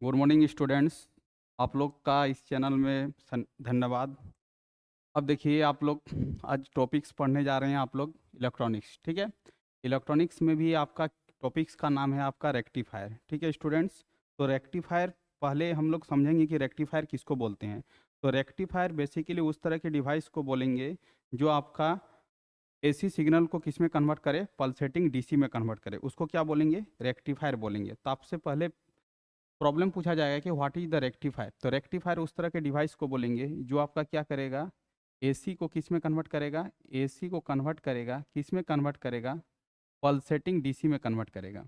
Good morning students. आप लोग का इस चैनल में धन्यवाद। अब देखिए आप लोग आज टॉपिक्स पढ़ने जा रहे हैं आप लोग इलेक्ट्रॉनिक्स, ठीक है। इलेक्ट्रॉनिक्स में भी आपका टॉपिक्स का नाम है आपका रेक्टिफायर, ठीक है स्टूडेंट्स। तो रेक्टिफायर पहले हम लोग समझेंगे कि रेक्टिफायर किसको बोलते हैं। तो रेक्टिफायर बेसिकली उस तरह के डिवाइस को बोलेंगे जो आपका एसी सिग्नल को किस में कन्वर्ट करे, पल्सेटिंग डीसी में कन्वर्ट करे, उसको क्या बोलेंगे, रेक्टिफायर बोलेंगे। तो आपसे पहले प्रॉब्लम पूछा जाएगा कि व्हाट इज द रेक्टिफायर। तो रेक्टिफायर उस तरह के डिवाइस को बोलेंगे जो आपका क्या करेगा, एसी को किस में कन्वर्ट करेगा, एसी को कन्वर्ट करेगा किस में कन्वर्ट करेगा, पल्सेटिंग डीसी में कन्वर्ट करेगा।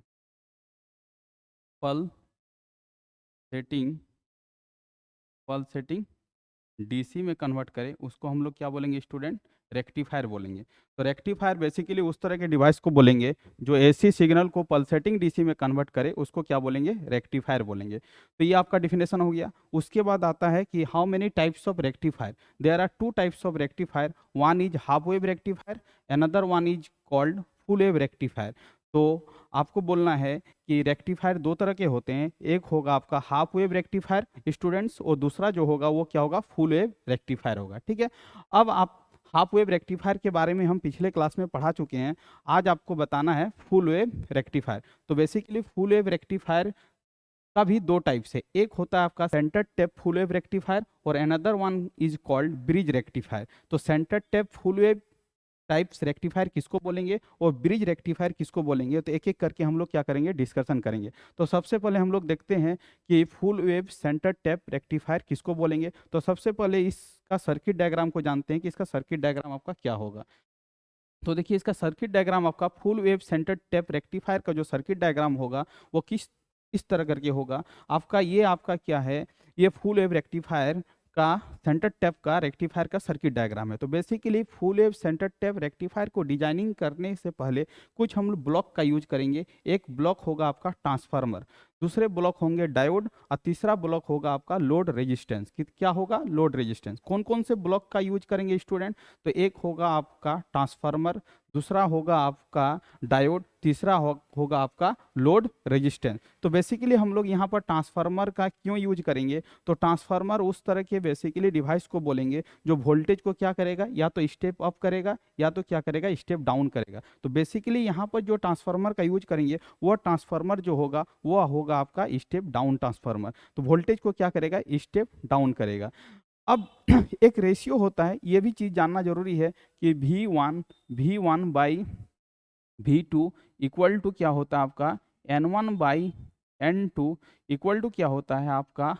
पल्सेटिंग पल्सेटिंग डीसी में कन्वर्ट करे उसको हम लोग क्या बोलेंगे स्टूडेंट, रेक्टिफायर बोलेंगे। तो रेक्टिफायर बेसिकली उस तरह के डिवाइस को बोलेंगे जो एसी सिग्नल को पल्सेटिंग डीसी में कन्वर्ट करे, उसको क्या बोलेंगे, रेक्टिफायर बोलेंगे। तो ये आपका डिफिनेशन हो गया। उसके बाद आता है कि how many types of rectifier. There are two types of rectifier, one is half wave rectifier, another one is called full wave rectifier. तो आपको बोलना है कि रेक्टिफायर दो तरह के होते हैं, एक होगा आपका हाफ वेव रेक्टिफायर स्टूडेंट्स, और दूसरा जो होगा वो क्या होगा, फुल वेव रेक्टिफायर होगा, ठीक है। अब आप हाफ वेव रेक्टिफायर के बारे में हम पिछले क्लास में पढ़ा चुके हैं, आज आपको बताना है फुल वेव रेक्टिफायर। तो बेसिकली फुल वेव रेक्टिफायर का भी दो टाइप्स है, एक होता है आपका centre tap full wave rectifier और another one is called bridge rectifier. तो centre tap full wave types rectifier किसको बोलेंगे और ब्रिज रेक्टिफायर किसको बोलेंगे, तो एक एक करके हम लोग क्या करेंगे, डिस्कशन करेंगे। तो सबसे पहले हम लोग देखते हैं कि full wave centre tap rectifier किसको बोलेंगे। तो सबसे पहले इसका सर्किट डायग्राम को जानते हैं कि इसका सर्किट डायग्राम आपका क्या होगा। तो देखिए इसका सर्किट डायग्राम आपका full wave centre tap rectifier का जो सर्किट डायग्राम होगा वो इस तरह करके होगा आपका। ये आपका क्या है, ये फुल वेव रेक्टिफायर का सेंटर टैप का रेक्टिफायर का सर्किट डायग्राम है। तो basically full wave centre tap rectifier को डिजाइनिंग करने से पहले कुछ हम लोग ब्लॉक का यूज करेंगे। एक ब्लॉक होगा आपका ट्रांसफार्मर, दूसरे ब्लॉक होंगे डायोड और तीसरा ब्लॉक होगा आपका लोड रेजिस्टेंस। क्या होगा, लोड रेजिस्टेंस। कौन कौन से ब्लॉक का यूज करेंगे स्टूडेंट, तो एक होगा आपका ट्रांसफार्मर, दूसरा होगा आपका डायोड, तीसरा होगा आपका लोड रेजिस्टेंस। तो बेसिकली हम लोग यहाँ पर ट्रांसफार्मर का क्यों यूज करेंगे, तो ट्रांसफार्मर उस तरह के बेसिकली डिवाइस को बोलेंगे जो वोल्टेज को क्या करेगा, या तो स्टेप अप करेगा या तो क्या करेगा, स्टेप डाउन करेगा। तो बेसिकली यहाँ पर जो ट्रांसफार्मर का यूज करेंगे वो ट्रांसफार्मर जो होगा वो होगा आपका स्टेप डाउन ट्रांसफार्मर। तो वोल्टेज को क्या करेगा, स्टेप डाउन करेगा। अब एक रेशियो होता है, ये भी चीज जानना जरूरी है कि V1 by V2 equal to क्या होता है आपका N1 by N2 equal to क्या होता है आपका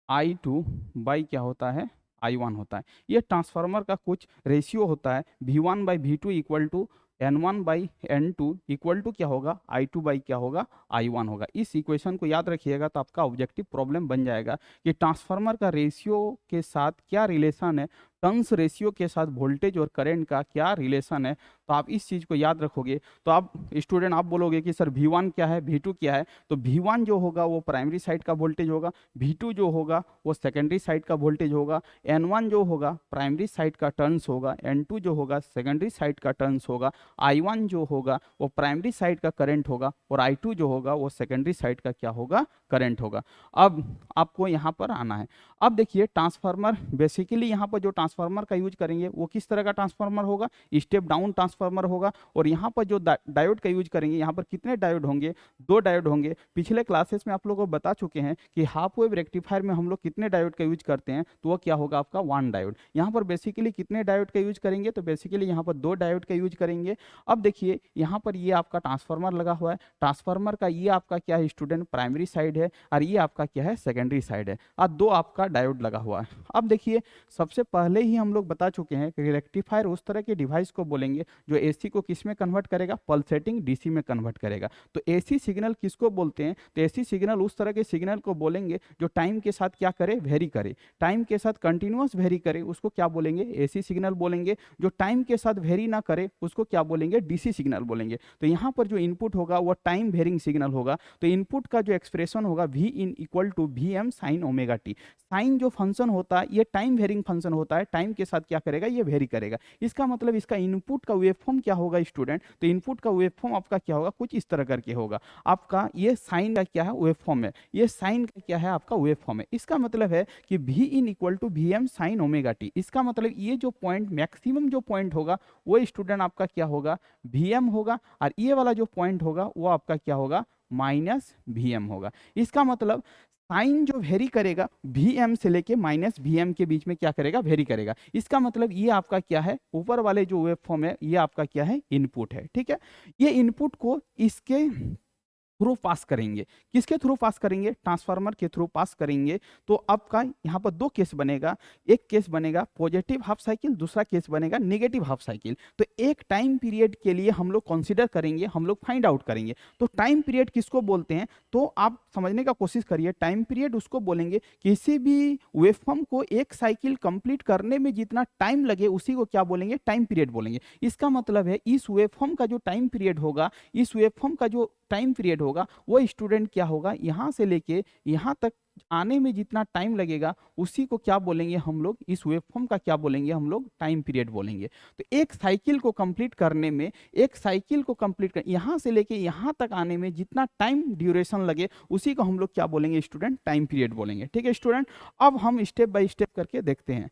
I2 बाई क्या होता है, I1 होता है। ये ट्रांसफार्मर का कुछ रेशियो होता है। V1 by V2 equal to N1 by N2 equal to क्या होगा, I2 बाई क्या होगा, I1 होगा। इस इक्वेशन को याद रखिएगा तो आपका ऑब्जेक्टिव प्रॉब्लम बन जाएगा कि ट्रांसफार्मर का रेशियो के साथ क्या रिलेशन है, टर्न्स रेशियो के साथ वोल्टेज और करंट का क्या रिलेशन है। तो आप इस चीज़ को याद रखोगे तो आप स्टूडेंट आप बोलोगे कि सर V1 क्या है, V2 क्या है। तो V1 जो होगा वो प्राइमरी साइड का वोल्टेज होगा, V2 जो होगा वो सेकेंडरी साइड का वोल्टेज होगा, N1 जो होगा प्राइमरी साइड का टर्न्स होगा, N2 जो होगा सेकेंडरी साइड का टर्न्स होगा, I1 जो होगा वो प्राइमरी साइड का करंट होगा और I2 जो होगा वो सेकेंडरी साइड का क्या होगा, करंट होगा। अब आपको यहाँ पर आना है। अब देखिए ट्रांसफार्मर बेसिकली यहाँ पर जो ट्रांसफार्मर का यूज करेंगे वो किस तरह का ट्रांसफार्मर होगा, स्टेप डाउन ट्रांसफार्मर होगा। और यहाँ पर जो डायोड का यूज करेंगे, यहाँ पर कितने डायोड होंगे, दो डायोड होंगे। पिछले क्लासेस में आप लोगों को बता चुके हैं कि हाफ वेव रेक्टिफायर में हम लोग कितने डायोड का यूज करते हैं, तो वो क्या होगा आपका वन डायोड। यहाँ पर बेसिकली कितने डायोड का यूज करेंगे, तो बेसिकली यहाँ पर दो डायोड का यूज करेंगे। अब देखिए यहाँ पर ये आपका ट्रांसफार्मर लगा हुआ है, ट्रांसफार्मर का ये आपका क्या है स्टूडेंट, प्राइमरी साइड है और ये आपका क्या है, सेकेंडरी साइड है, और दो आपका डायोड लगा हुआ है। अब देखिए सबसे पहले ही हम लोग बता चुके हैं कि रेक्टिफायर उस तरह के डिवाइस को बोलेंगे जो एसी को किस में कन्वर्ट करेगा, पल्सेटिंग डीसी में कन्वर्ट करेगा। तो एसी सिग्नल किसको बोलते हैं, तो एसी सिग्नल उस तरह के सिग्नल को बोलेंगे जो टाइम के साथ क्या करे, वेरी करे, टाइम के साथ कंटिन्यूअस वेरी करे, उसको क्या बोलेंगे, एसी सिग्नल बोलेंगे। जो टाइम के साथ वेरी ना करे उसको क्या बोलेंगे, डीसी सिग्नल बोलेंगे। तो यहाँ पर जो इनपुट होगा वो टाइम वेरिंग सिग्नल होगा। तो इनपुट का जो एक्सप्रेशन होगा V in equal to VM sine omega T. Sine जो फंक्शन होता है ये टाइम वेरिंग फंक्शन होता है, टाइम के साथ क्या करेगा, ये वेरी करेगा। इसका मतलब इसका इनपुट का वेव फॉर्म क्या होगा स्टूडेंट, तो इनपुट का वेव फॉर्म आपका क्या होगा, कुछ इस तरह करके होगा। आपका ये साइन का क्या है, वेव फॉर्म है, ये साइन का क्या है, आपका वेव फॉर्म है। इसका मतलब है कि V in equal to V M sine omega T. इसका मतलब ये जो पॉइंट मैक्सिमम जो पॉइंट होगा वो स्टूडेंट आपका क्या होगा, वी एम होगा, और ये वाला जो पॉइंट होगा वो आपका क्या होगा, माइनस वी एम होगा। इसका मतलब साइन जो वेरी करेगा वी एम से लेके माइनस वी एम के बीच में क्या करेगा, वेरी करेगा। इसका मतलब ये आपका क्या है, ऊपर वाले जो वेव फॉर्म है ये आपका क्या है, इनपुट है। ठीक है, ये इनपुट को इसके थ्रू पास करेंगे। किसके थ्रू पास करेंगे, ट्रांसफार्मर के थ्रू पास करेंगे। तो आपका यहाँ पर दो केस बनेगा, एक केस बनेगा पॉजिटिव हाफ साइकिल, दूसरा केस बनेगा नेगेटिव हाफ साइकिल। तो एक टाइम पीरियड के लिए हम लोग कंसीडर करेंगे, हम लोग फाइंड आउट करेंगे। तो टाइम पीरियड किसको बोलते हैं, तो आप समझने का कोशिश करिए। टाइम पीरियड उसको बोलेंगे किसी भी वेवफॉर्म को एक साइकिल कंप्लीट करने में जितना टाइम लगे उसी को क्या बोलेंगे, टाइम पीरियड बोलेंगे। इसका मतलब है इस वेवफॉर्म का जो टाइम पीरियड होगा, इस वेवफॉर्म का जो टाइम पीरियड होगा वो स्टूडेंट क्या होगा, यहाँ से लेके यहाँ तक आने में जितना टाइम लगेगा उसी को क्या बोलेंगे हम लोग, इस वेवफॉर्म का क्या बोलेंगे हम लोग, टाइम पीरियड बोलेंगे। तो एक साइकिल को कंप्लीट करने में, एक साइकिल को कंप्लीट कर यहाँ से लेके यहाँ तक आने में जितना टाइम ड्यूरेशन लगे उसी को हम लोग क्या बोलेंगे स्टूडेंट, टाइम पीरियड बोलेंगे। ठीक है स्टूडेंट, अब हम स्टेप बाय स्टेप करके देखते हैं।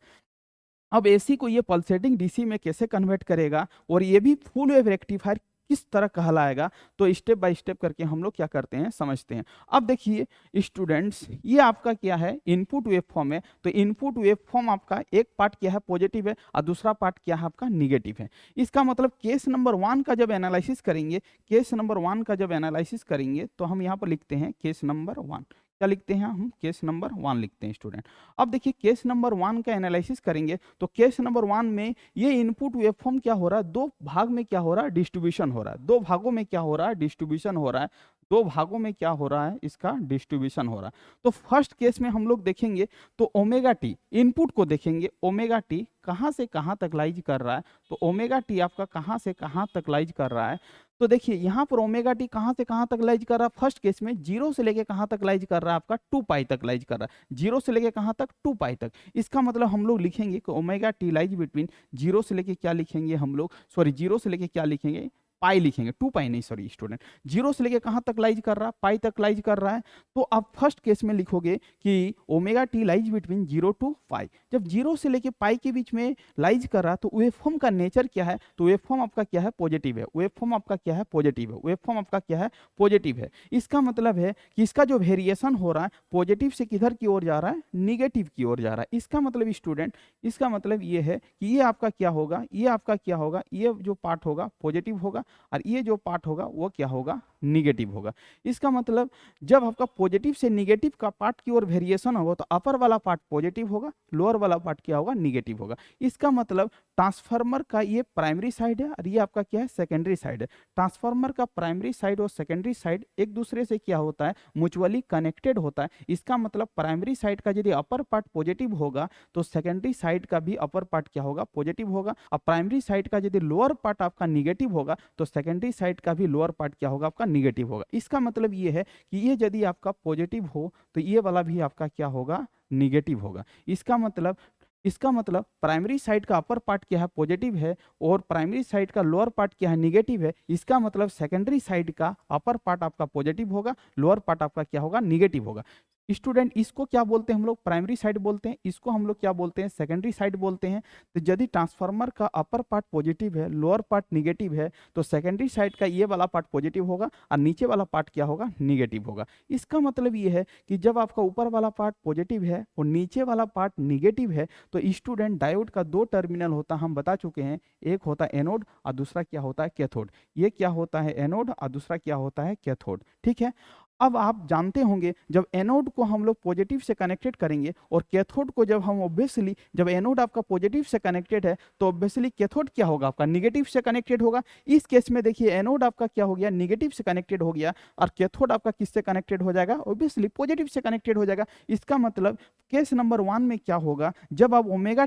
अब एसी को ये पल्सेटिंग डीसी में कैसे कन्वर्ट करेगा और ये भी फुल वेव रेक्टिफायर किस तरह कहलाएगा, तो स्टेप बाय स्टेप करके हम लोग क्या करते हैं, समझते हैं। अब देखिए स्टूडेंट्स, ये आपका क्या है, इनपुट वेव फॉर्म है। तो इनपुट वेव फॉर्म आपका एक पार्ट क्या है, पॉजिटिव है, और दूसरा पार्ट क्या है आपका, निगेटिव है। इसका मतलब केस नंबर 1 का जब एनालिसिस करेंगे, केस नंबर 1 का जब एनालिसिस करेंगे तो हम यहाँ पर लिखते हैं केस नंबर 1। क्या लिखते हैं हम, केस नंबर 1 लिखते हैं स्टूडेंट। अब देखिए केस नंबर 1 का एनालिसिस करेंगे तो केस नंबर 1 में ये इनपुट वेवफॉर्म क्या हो रहा है, दो भाग में क्या हो रहा है, डिस्ट्रीब्यूशन हो रहा है। दो भागों में क्या हो रहा है, डिस्ट्रीब्यूशन हो रहा है। दो भागों में क्या हो रहा है, इसका डिस्ट्रीब्यूशन हो रहा है। तो फर्स्ट केस में हम लोग देखेंगे तो ओमेगा टी, इनपुट को देखेंगे, ओमेगा टी कहाँ से कहाँ तक लाइज कर रहा है। तो ओमेगा टी आपका कहाँ से कहाँ तक लाइज कर रहा है, तो देखिए यहाँ पर ओमेगा टी कहाँ से कहाँ तक लाइज कर रहा है, फर्स्ट केस में 0 से लेके कहाँ तक लाइज कर रहा है, आपका 2 पाई तक लाइज कर रहा है। 0 से लेके कहाँ तक, 2 पाई तक। इसका मतलब हम लोग लिखेंगे कि ओमेगा टी लाइज बिटवीन 0 से लेके क्या लिखेंगे हम लोग, सॉरी 0 से लेके क्या लिखेंगे, पाई लिखेंगे, 2 पाई नहीं, सॉरी स्टूडेंट। 0 से लेके कहाँ तक लाइज कर रहा है, पाई तक लाइज कर रहा है। तो आप फर्स्ट केस में लिखोगे कि omega T lies between 0 to pi. जब 0 से लेके पाई के बीच में लाइज कर रहा है तो वेवफॉर्म का नेचर क्या है, तो वेवफॉर्म आपका क्या है, पॉजिटिव है। वेवफॉर्म आपका क्या है, पॉजिटिव है। वेवफॉर्म आपका क्या है, पॉजिटिव है। इसका मतलब है कि इसका जो वेरिएशन हो रहा है पॉजिटिव से किधर की ओर जा रहा है, निगेटिव की ओर जा रहा है। इसका मतलब स्टूडेंट, इसका मतलब ये है कि ये आपका क्या होगा, ये आपका क्या होगा, ये जो पार्ट होगा पॉजिटिव होगा और ये जो पार्ट होगा वो क्या होगा, निगेटिव होगा। इसका मतलब जब आपका पॉजिटिव से निगेटिव का पार्ट की ओर वेरिएशन होगा तो अपर वाला पार्ट पॉजिटिव होगा, लोअर वाला पार्ट क्या होगा, निगेटिव होगा। इसका मतलब ट्रांसफार्मर का ये प्राइमरी साइड है और ये आपका क्या है, सेकेंडरी साइड है। ट्रांसफार्मर का प्राइमरी साइड और सेकेंडरी साइड एक दूसरे से क्या होता है, म्यूचुअली कनेक्टेड होता है। इसका मतलब प्राइमरी साइड का यदि अपर पार्ट पॉजिटिव होगा तो सेकेंडरी साइड का भी अपर पार्ट क्या होगा, पॉजिटिव होगा। और प्राइमरी साइड का यदि लोअर पार्ट आपका निगेटिव होगा तो सेकेंडरी साइड का भी लोअर पार्ट क्या होगा, आपका निगेटिव होगा। इसका मतलब ये है कि ये यदि आपका पॉजिटिव हो तो ये वाला भी आपका क्या होगा, निगेटिव होगा। इसका मतलब प्राइमरी साइड का अपर पार्ट क्या है, पॉजिटिव है, और प्राइमरी साइड का लोअर पार्ट क्या है, निगेटिव है। इसका मतलब सेकेंडरी साइड का अपर पार्ट आपका पॉजिटिव होगा, लोअर पार्ट आपका क्या होगा, निगेटिव होगा। स्टूडेंट इसको क्या बोलते हैं हम लोग, प्राइमरी साइड बोलते हैं। इसको हम लोग क्या बोलते हैं, सेकेंडरी साइड बोलते हैं। तो यदि ट्रांसफार्मर का अपर पार्ट पॉजिटिव है, लोअर पार्ट निगेटिव है, तो सेकेंडरी साइड का ये वाला पार्ट पॉजिटिव होगा और नीचे वाला पार्ट क्या होगा, निगेटिव होगा। इसका मतलब ये है कि जब आपका ऊपर वाला पार्ट पॉजिटिव है और नीचे वाला पार्ट निगेटिव है तो स्टूडेंट डायोड का 2 टर्मिनल होता है, हम बता चुके हैं। एक होता है एनोड और दूसरा क्या होता है, कैथोड। ये क्या होता है, एनोड, और दूसरा क्या होता है, कैथोड। ठीक है, अब आप जानते होंगे जब एनोड को हम लोग पॉजिटिव से कनेक्टेड करेंगे और कैथोड को जब हम ऑब्वियसली, जब एनोड आपका पॉजिटिव से कनेक्टेड है तो ऑब्वियसली कैथोड क्या होगा, आपका निगेटिव से कनेक्टेड होगा। इस केस में देखिए एनोड आपका क्या हो गया, निगेटिव से कनेक्टेड हो गया, और कैथोड आपका किससे कनेक्टेड हो जाएगा, ऑब्वियसली पॉजिटिव से कनेक्टेड हो जाएगा। इसका मतलब केस नंबर 1 में क्या होगा, जब आप ओमेगा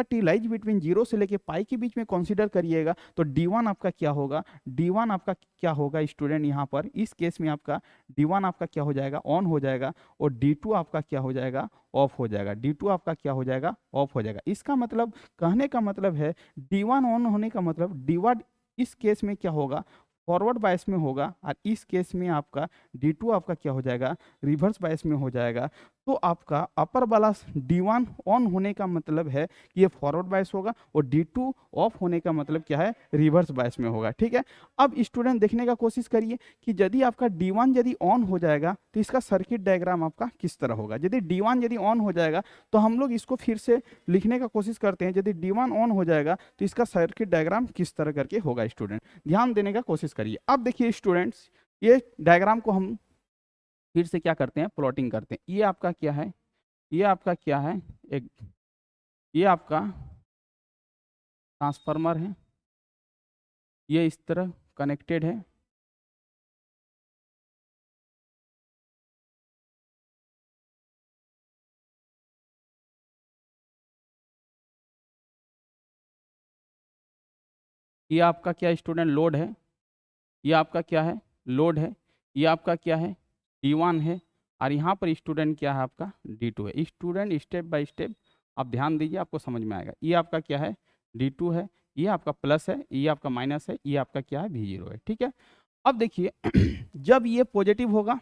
टी लाइज बिटवीन 0 से लेके पाई के बीच में कंसीडर करिएगा तो D1 आपका क्या होगा, D1 आपका क्या होगा स्टूडेंट, यहाँ पर इस केस में आपका आपका D1 आपका क्या हो जाएगा, ऑन हो जाएगा, और D2 आपका क्या हो जाएगा, ऑफ हो जाएगा। D2 आपका क्या हो जाएगा, ऑफ हो जाएगा। इसका मतलब, कहने का मतलब है D1 ऑन होने का मतलब D1 इस केस में क्या होगा, फॉरवर्ड बायस में होगा, और इस केस में आपका D2 आपका क्या हो जाएगा, रिवर्स बायस में हो जाएगा। तो आपका अपर वाला D1 ऑन होने का मतलब है कि ये फॉरवर्ड बायस होगा, और D2 ऑफ होने का मतलब क्या है, रिवर्स बायस में होगा। ठीक है, अब स्टूडेंट देखने का कोशिश करिए कि यदि आपका D1 यदि ऑन हो जाएगा तो इसका सर्किट डायग्राम आपका किस तरह होगा। यदि D1 यदि ऑन हो जाएगा तो हम लोग इसको फिर से लिखने का कोशिश करते हैं। यदि D1 ऑन हो जाएगा तो इसका सर्किट डायग्राम किस तरह करके होगा। स्टूडेंट ध्यान देने का कोशिश करिए। अब देखिए स्टूडेंट्स, ये डायग्राम को हम फिर से क्या करते हैं, प्लॉटिंग करते हैं। ये आपका क्या है, ये आपका क्या है, एक ये आपका ट्रांसफार्मर है, ये इस तरह कनेक्टेड है, ये आपका क्या स्टूडेंट, लोड है, ये आपका क्या है, लोड है, ये आपका क्या है, D1 है, और यहाँ पर स्टूडेंट क्या है आपका, D2 है। स्टूडेंट स्टेप बाय स्टेप आप ध्यान दीजिए, आपको समझ में आएगा। ये आपका क्या है, D2 है, ये आपका प्लस है, ये आपका माइनस है, ये आपका क्या है, V0 है। ठीक है, अब देखिए जब ये पॉजिटिव होगा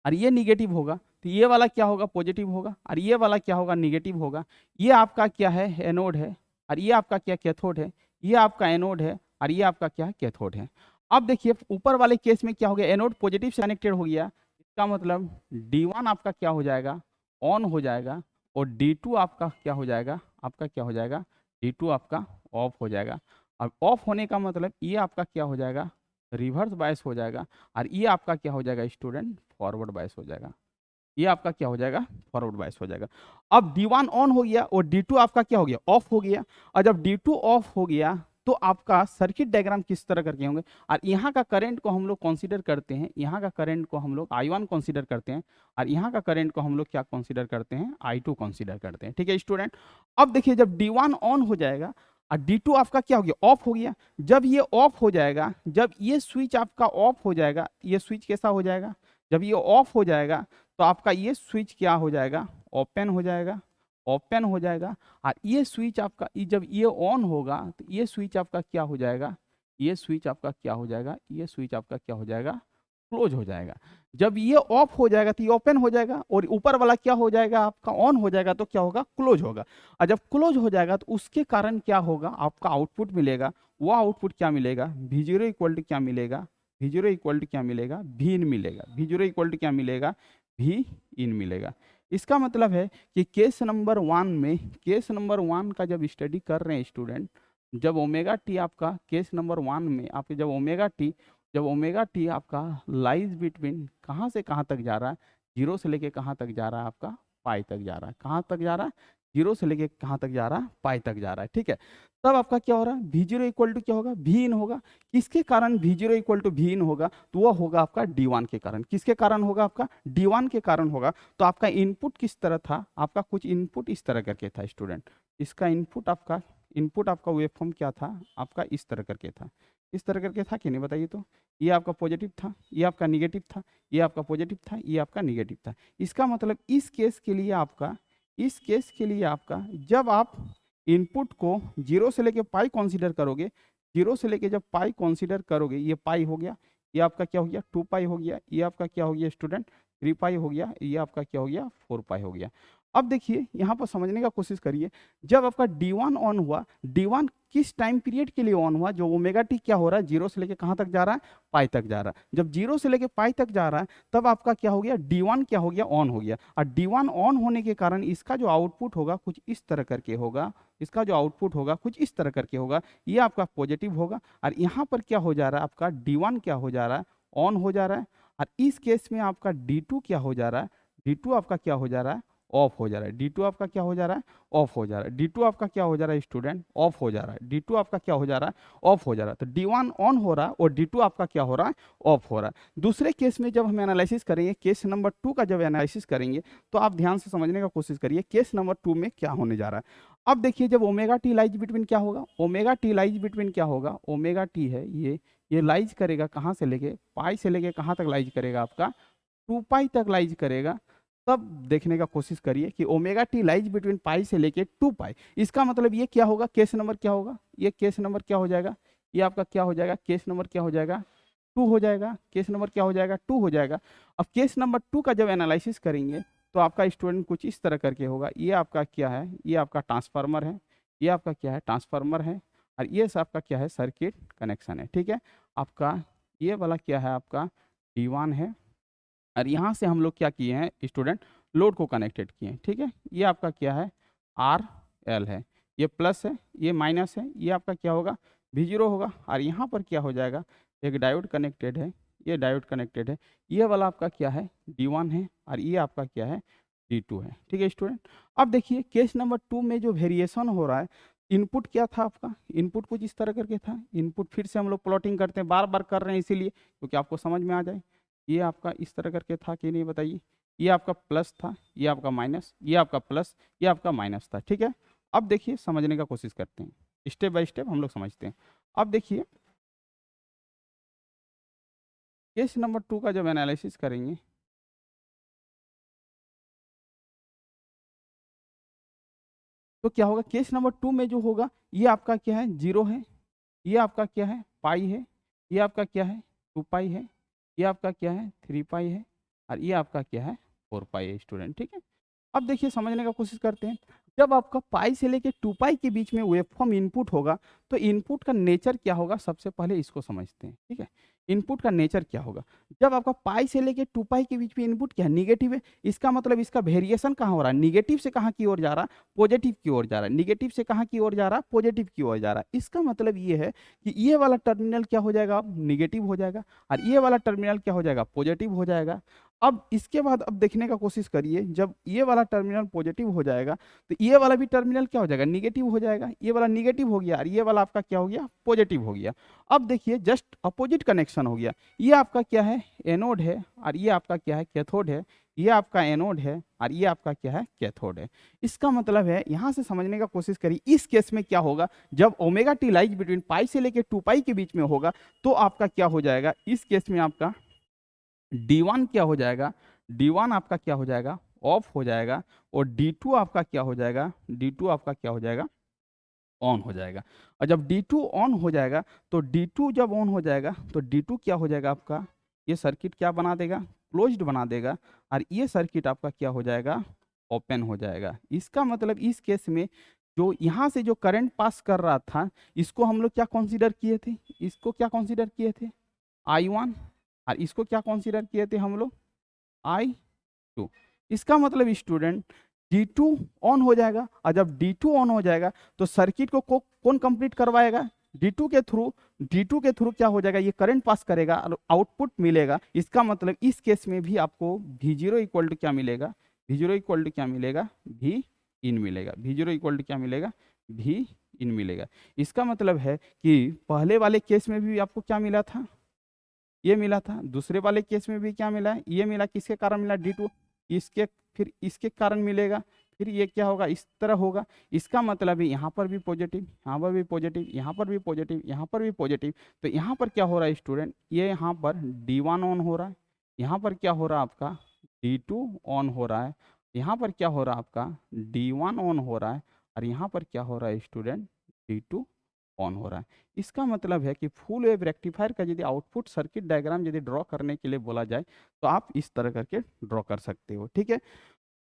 और ये निगेटिव होगा तो ये वाला क्या होगा, पॉजिटिव होगा, और ये वाला क्या होगा, निगेटिव होगा। ये आपका क्या है, एनोड है, और ये आपका क्या, कैथोड है। ये आपका एनोड है और ये आपका क्या है, कैथोड है। अब देखिए ऊपर वाले केस में क्या हो गया, एनोड पॉजिटिव से कनेक्टेड हो गया, इसका मतलब D1 आपका क्या हो जाएगा, ऑन हो जाएगा, और D2 आपका क्या हो जाएगा, आपका क्या हो जाएगा, D2 आपका ऑफ हो जाएगा। अब ऑफ होने का मतलब ये आपका क्या हो जाएगा, रिवर्स बायस हो जाएगा, और ये आपका क्या हो जाएगा स्टूडेंट, फॉरवर्ड बायस हो जाएगा। ये आपका क्या हो जाएगा, फॉरवर्ड बायस हो जाएगा। अब D1 ऑन हो गया और D2 आपका क्या हो गया, ऑफ हो गया। और जब D2 ऑफ हो गया तो आपका सर्किट डायग्राम किस तरह करके होंगे, और यहाँ का करंट को हम लोग कंसीडर करते हैं, यहाँ का करंट को हम लोग I1 कंसीडर करते हैं, और यहाँ का करंट को हम लोग क्या कंसीडर करते हैं, I2 कंसीडर करते हैं। ठीक है स्टूडेंट, अब देखिए जब D1 ऑन हो जाएगा और D2 आपका क्या हो गया, ऑफ हो गया। जब ये ऑफ हो जाएगा, जब ये स्विच आपका ऑफ हो जाएगा, ये स्विच कैसा हो जाएगा, जब ये ऑफ हो जाएगा तो आपका ये स्विच क्या हो जाएगा, ओपन हो जाएगा, ओपन हो जाएगा। और ये स्विच आपका जब ये ऑन होगा तो ये स्विच आपका क्या हो जाएगा, ये स्विच आपका क्या हो जाएगा, ये स्विच आपका क्या हो जाएगा, क्लोज हो जाएगा। जब ये ऑफ हो जाएगा तो ये ओपन हो जाएगा, और ऊपर वाला क्या हो जाएगा आपका, ऑन हो जाएगा तो क्या होगा, क्लोज होगा। और जब क्लोज हो जाएगा तो उसके कारण क्या होगा, आपका आउटपुट मिलेगा। वो आउटपुट क्या मिलेगा, V0 इक्वल टू क्या मिलेगा, V0 इक्वल टू क्या मिलेगा, V इन मिलेगा। V0 इक्वल टू क्या मिलेगा, V इन मिलेगा। इसका मतलब है कि केस नंबर 1 में, केस नंबर 1 का जब स्टडी कर रहे हैं स्टूडेंट, जब ओमेगा टी आपका केस नंबर 1 में आपके जब ओमेगा टी आपका लाइज बिटवीन कहाँ से कहाँ तक जा रहा है, 0 से लेके कहाँ तक जा रहा है, आपका पाई तक जा रहा है। कहाँ तक जा रहा है, 0 से लेके कहाँ तक जा रहा है, पाई तक जा रहा है। ठीक है, तब आपका क्या हो रहा है, V0 इक्वल टू क्या होगा, V इन होगा। किसके कारण V0 इक्वल टू V इन होगा, तो वह होगा आपका D1 के कारण। किसके कारण होगा, आपका D1 के कारण होगा। तो आपका इनपुट किस तरह था, आपका कुछ इनपुट इस तरह करके था स्टूडेंट। इसका इनपुट आपका वेवफॉर्म क्या था, आपका इस तरह करके था। इस तरह करके था कि नहीं, बताइए तो। ये आपका पॉजिटिव था, ये आपका निगेटिव था, ये आपका पॉजिटिव था, ये आपका निगेटिव था। इसका मतलब इस केस के लिए आपका जब आप इनपुट को 0 से लेके पाई कंसीडर करोगे, 0 से लेके जब पाई कंसीडर करोगे, ये पाई हो गया, ये आपका क्या हो गया, 2 पाई हो गया, ये आपका क्या हो गया स्टूडेंट, 3 पाई हो गया, ये आपका क्या हो गया, 4 पाई हो गया। अब देखिए यहाँ पर समझने का कोशिश करिए, जब आपका D1 ऑन हुआ, D1 किस टाइम पीरियड के लिए ऑन हुआ, जो ओमेगा टी क्या हो रहा है, 0 से लेके कहाँ तक जा रहा है, पाई तक जा रहा है। जब 0 से लेके पाई तक जा रहा है तब आपका क्या हो गया, D1 क्या हो गया, ऑन हो गया। और D1 ऑन होने के कारण इसका जो आउटपुट होगा कुछ इस तरह करके होगा, इसका जो आउटपुट होगा कुछ इस तरह करके होगा। ये आपका पॉजिटिव होगा, और यहाँ पर क्या हो जा रहा है, आपका D1 क्या हो जा रहा है, ऑन हो जा रहा है। और इस केस में आपका D2 क्या हो जा रहा है, D2 आपका क्या हो जा रहा है, ऑफ हो जा रहा है। D2 आपका क्या हो जा रहा है, ऑफ हो जा रहा है। D2 आपका क्या हो जा रहा है स्टूडेंट, ऑफ हो जा रहा है। D2 आपका क्या हो जा रहा है, ऑफ हो जा रहा है। तो D1 ऑन हो रहा है और D2 आपका क्या हो रहा है, ऑफ हो रहा है। दूसरे केस में जब हम एनालिसिस करेंगे, केस नंबर 2 का जब एनालिसिस करेंगे तो आप ध्यान से समझने का कोशिश करिए केस नंबर 2 में क्या होने जा रहा है। अब देखिए जब ओमेगा टी लाइज बिटवीन क्या होगा, ओमेगा टी लाइज बिटवीन क्या होगा, ओमेगा टी है ये लाइज करेगा कहाँ से लेके, पाई से लेके कहाँ तक लाइज करेगा आपका, 2 पाई तक लाइज करेगा। तब देखने का कोशिश करिए कि ओमेगा टी लाइज बिटवीन पाई से लेके 2 पाई। इसका मतलब ये क्या होगा, केस नंबर क्या होगा, ये केस नंबर क्या हो जाएगा, ये आपका क्या हो जाएगा, केस नंबर क्या हो जाएगा, 2 हो जाएगा। केस नंबर क्या हो जाएगा, 2 हो जाएगा। अब केस नंबर 2 का जब एनालिसिस करेंगे तो आपका स्टूडेंट कुछ इस तरह करके होगा। ये आपका क्या है, ये आपका ट्रांसफार्मर है, ये आपका क्या है, ट्रांसफार्मर है, और ये आपका क्या है, सर्किट कनेक्शन है। ठीक है, आपका ये वाला क्या है, आपका D1 है, और यहाँ से हम लोग क्या किए हैं स्टूडेंट, लोड को कनेक्टेड किए हैं। ठीक है, ये आपका क्या है, RL है, ये प्लस है, ये माइनस है, ये आपका क्या होगा, V0 होगा। और यहाँ पर क्या हो जाएगा, एक डायोड कनेक्टेड है, ये डायोड कनेक्टेड है, ये वाला आपका क्या है, D1 है, और ये आपका क्या है, D2 है। ठीक है स्टूडेंट, अब देखिए केस नंबर 2 में जो वेरिएशन हो रहा है, इनपुट क्या था आपका, इनपुट कुछ इस तरह करके था। इनपुट फिर से हम लोग प्लॉटिंग करते हैं, बार बार कर रहे हैं इसीलिए क्योंकि आपको समझ में आ जाए। ये आपका इस तरह करके था कि नहीं बताइए, ये आपका प्लस था, ये आपका माइनस, ये आपका प्लस, ये आपका माइनस था। ठीक है, अब देखिए समझने का कोशिश करते हैं, स्टेप बाय स्टेप हम लोग समझते हैं। अब देखिए केस नंबर 2 का जब एनालिसिस करेंगे तो क्या होगा, केस नंबर 2 में जो होगा, ये आपका क्या है, 0 है, ये आपका क्या है, पाई है, ये आपका क्या है, 2 पाई है, ये आपका क्या है, 3 पाई है, और ये आपका क्या है, 4 पाई है स्टूडेंट। ठीक है, अब देखिए समझने का कोशिश करते हैं। जब आपका पाई से लेके 2 पाई के बीच में वेवफॉर्म इनपुट होगा तो इनपुट का नेचर क्या होगा, सबसे पहले इसको समझते हैं। ठीक है, इनपुट का नेचर क्या होगा, जब आपका पाई से लेके 2 पाई के बीच में इनपुट क्या है, निगेटिव है, इसका मतलब इसका वेरिएशन कहाँ हो रहा है, निगेटिव से कहाँ की ओर जा रहा है, पॉजिटिव की ओर जा रहा है, निगेटिव से कहाँ की ओर जा रहा है, पॉजिटिव की ओर जा रहा है। इसका मतलब ये है कि ये वाला टर्मिनल क्या हो जाएगा, निगेटिव हो जाएगा, और ये वाला टर्मिनल क्या हो जाएगा, पॉजिटिव हो जाएगा। अब इसके बाद अब देखने का कोशिश करिए, जब ये वाला टर्मिनल पॉजिटिव हो जाएगा तो ये वाला भी टर्मिनल क्या हो जाएगा, निगेटिव हो जाएगा। ये वाला निगेटिव हो गया और ये वाला आपका क्या हो गया, पॉजिटिव हो गया। अब देखिए जस्ट अपोजिट कनेक्शन हो गया, ये आपका क्या है, एनोड है, और ये आपका क्या है, कैथोड है। ये आपका एनोड है और ये आपका क्या है, कैथोड है। इसका मतलब है, यहाँ से समझने का कोशिश करिए, इस केस में क्या होगा, जब ओमेगा टी लाइज बिटवीन पाई से लेके 2 पाई के बीच में होगा तो आपका क्या हो जाएगा, इस केस में आपका D1 क्या हो जाएगा, D1 आपका क्या हो जाएगा, ऑफ हो जाएगा, और D2 आपका क्या हो जाएगा, D2 आपका क्या हो जाएगा, ऑन हो जाएगा। और जब D2 ऑन हो जाएगा तो D2 जब ऑन हो जाएगा तो D2 क्या हो जाएगा, आपका ये सर्किट क्या बना देगा, क्लोज्ड बना देगा, और ये सर्किट आपका क्या हो जाएगा, ओपन हो जाएगा। इसका मतलब इस केस में जो यहाँ से जो करंट पास कर रहा था, इसको हम लोग क्या कंसीडर किए थे, इसको क्या कंसीडर किए थे, I1, और इसको क्या कंसीडर किए थे हम लोग, I2। इसका मतलब स्टूडेंट D2 ऑन हो जाएगा, और जब D2 ऑन हो जाएगा तो सर्किट को कौन कंप्लीट करवाएगा, D2 के थ्रू। D2 के थ्रू क्या हो जाएगा, ये करंट पास करेगा और आउटपुट मिलेगा। इसका मतलब इस केस में भी आपको V0 इक्वल टू क्या मिलेगा, V0 इक्वल टू क्या मिलेगा, V इन मिलेगा। V0 इक्वल टू क्या मिलेगा, V इन मिलेगा। इसका मतलब है कि पहले वाले केस में भी आपको क्या मिला था, ये मिला था, दूसरे वाले केस में भी क्या मिला है, ये मिला। किसके कारण मिला, D2, इसके फिर इसके कारण मिलेगा, फिर ये क्या होगा, इस तरह होगा। इसका मतलब है यहाँ पर भी पॉजिटिव, यहाँ पर भी पॉजिटिव, यहाँ पर भी पॉजिटिव, यहाँ पर भी पॉजिटिव। तो यहाँ पर क्या हो रहा है स्टूडेंट, ये यहाँ पर D1 ऑन हो रहा है, यहाँ पर क्या हो रहा है आपका D2 ऑन हो रहा है, यहाँ पर क्या हो रहा है आपका D1 ऑन हो रहा है, और यहाँ पर क्या हो रहा है स्टूडेंट, D2 ऑन हो रहा है। इसका मतलब है कि फुल वेव रेक्टिफायर का यदि आउटपुट सर्किट डायग्राम यदि ड्रॉ करने के लिए बोला जाए तो आप इस तरह करके ड्रॉ कर सकते हो। ठीक है,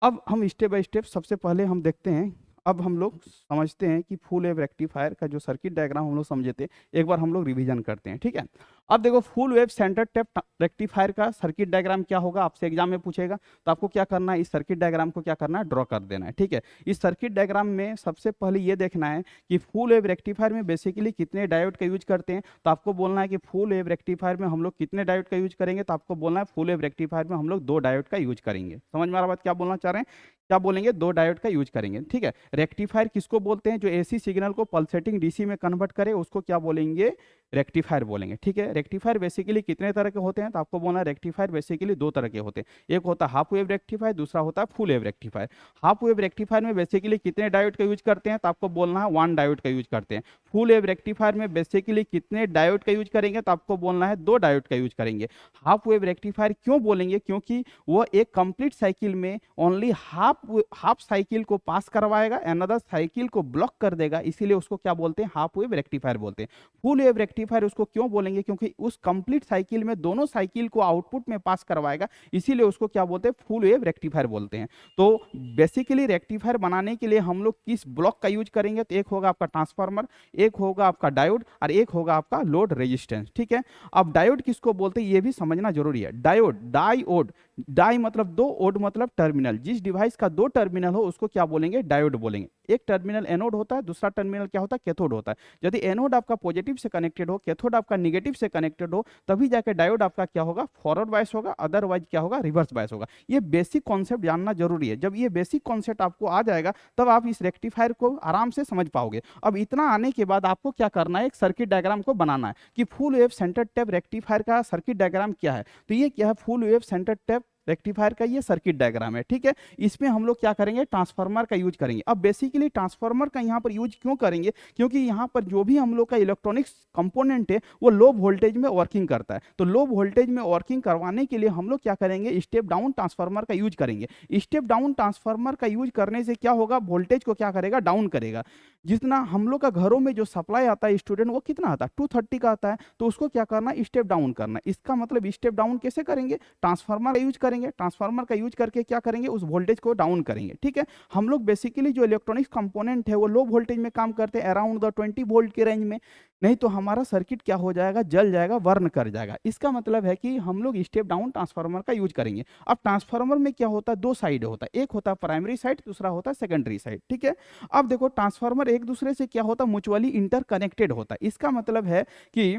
अब हम स्टेप बाय स्टेप सबसे पहले हम देखते हैं, अब हम लोग समझते हैं कि फुल वेव रेक्टिफायर का जो सर्किट डायग्राम हम लोग समझे थे, एक बार हम लोग रिवीजन करते हैं। ठीक है, अब देखो full wave centre tap rectifier का सर्किट डायग्राम क्या होगा, आपसे एग्जाम में पूछेगा, तो आपको क्या करना है, इस सर्किट डायग्राम को क्या करना है, ड्रॉ कर देना है। ठीक है, इस सर्किट डायग्राम में सबसे पहले ये देखना है कि फुल वेव रेक्टिफायर में बेसिकली कितने डायोड का यूज करते हैं। तो आपको बोलना है कि फुल वेव रेक्टिफायर में हम लोग कितने डायोड का यूज करेंगे, तो आपको बोलना है फुल वेव रेक्टिफायर में हम लोग 2 डायोड का यूज करेंगे। समझ में आ रहा बात क्या बोलना चाह रहे हैं, क्या बोलेंगे, 2 डायोड का यूज करेंगे। ठीक है, रेक्टिफायर किसको बोलते हैं, जो एसी सिग्नल को पल्सेटिंग डीसी में कन्वर्ट करे उसको क्या बोलेंगे, रेक्टिफायर बोलेंगे। ठीक है, रेक्टिफायर बेसिकली कितने तरह के होते हैं, तो आपको बोलना है रेक्टिफायर बेसिकली दो तरह के होते हैं, एक होता है हाफ वेव रेक्टिफायर, दूसरा होता है full wave rectifier. Half wave rectifier में बेसिकली कितने डायोड का यूज करते हैं, तो आपको बोलना है 1 डायोड का यूज करते हैं। फुल वेव रेक्टिफायर में बेसिकली कितने डायोड का यूज करेंगे, तो आपको बोलना है 2 डायोड का यूज करेंगे। हाफ वेव रेक्टिफायर क्यों बोलेंगे, क्योंकि वो एक कंप्लीट साइकिल में ओनली हाफ साइकिल को पास करवाएगा, अनदर साइकिल को ब्लॉक कर देगा, इसीलिए उसको क्या बोलते हैं, हाफ वेव रेक्टिफायर बोलते हैं। फुल वेव रेक्टिफायर उसको क्यों बोलेंगे, क्योंकि उस कंप्लीट साइकिल में दोनों साइकिल को आउटपुट में पास करवाएगा, इसीलिए उसको क्या बोलते हैं, फुल वेव रेक्टिफायर बोलते हैं। तो बेसिकली रेक्टिफायर बनाने के लिए हम लोग किस ब्लॉक का यूज करेंगे, तो एक होगा आपका ट्रांसफार्मर, एक होगा आपका डायोड और एक होगा आपका लोड रेजिस्टेंस। ठीक है, अब डायोड किसको बोलते हैं ये भी समझना जरूरी है। डायोड, डायोड, डाई मतलब दो, ओड मतलब टर्मिनल, जिस डिवाइस का 2 टर्मिनल हो उसको क्या बोलेंगे, डायोड बोलेंगे। एक टर्मिनल एनोड होता है, दूसरा टर्मिनल क्या होता है, कैथोड होता है। यदि एनोड आपका पॉजिटिव से कनेक्टेड हो, कैथोड आपका निगेटिव से कनेक्टेड हो, तभी जाके डायोड आपका क्या होगा, फॉरवर्ड बायस होगा, अदरवाइज क्या होगा, रिवर्स बायस होगा। ये बेसिक कॉन्सेप्ट जानना जरूरी है। जब ये बेसिक कॉन्सेप्ट आपको आ जाएगा तब आप इस रेक्टिफायर को आराम से समझ पाओगे। अब इतना आने के बाद आपको क्या करना है, एक सर्किट डायग्राम को बनाना है कि full wave centre tap rectifier का सर्किट डायग्राम क्या है। तो ये क्या है, full wave centre tap rectifier का ये सर्किट डायग्राम है। ठीक है, इसमें हम लोग क्या करेंगे, ट्रांसफार्मर का यूज करेंगे। अब बेसिकली ट्रांसफार्मर का यहाँ पर यूज क्यों करेंगे, क्योंकि यहाँ पर जो भी हम लोग का इलेक्ट्रॉनिक्स कंपोनेंट है वो लो वोल्टेज में वर्किंग करता है। तो लो वोल्टेज में वर्किंग करवाने के लिए हम लोग क्या करेंगे, स्टेप डाउन ट्रांसफार्मर का यूज करेंगे। स्टेप डाउन ट्रांसफार्मर का यूज करने से क्या होगा, वोल्टेज को क्या करेगा, डाउन करेगा। जितना हम लोग का घरों में जो सप्लाई आता है स्टूडेंट, वो कितना आता है, 230 का आता है, तो उसको क्या करना, स्टेप डाउन करना। इसका मतलब स्टेप डाउन कैसे करेंगे, ट्रांसफार्मर का यूज करेंगे। ट्रांसफार्मर का यूज करके क्या करेंगे, उस वोल्टेज को डाउन करेंगे। ठीक है, हम लोग बेसिकली जो इलेक्ट्रॉनिक्स कंपोनेंट है वो लो वोल्टेज में काम करते हैं, अराउंड द 20 वोल्ट के रेंज में, नहीं तो हमारा सर्किट क्या हो जाएगा, जल जाएगा, बर्न कर जाएगा। इसका मतलब है कि हम लोग स्टेप डाउन ट्रांसफार्मर का यूज करेंगे। अब ट्रांसफार्मर में क्या होता है, 2 साइड होता है, एक होता है प्राइमरी साइड, दूसरा होता है सेकेंडरी साइड। ठीक है, अब देखो ट्रांसफार्मर एक दूसरे से क्या होता है, म्यूचुअली इंटरकनेक्टेड होता है। इसका मतलब है कि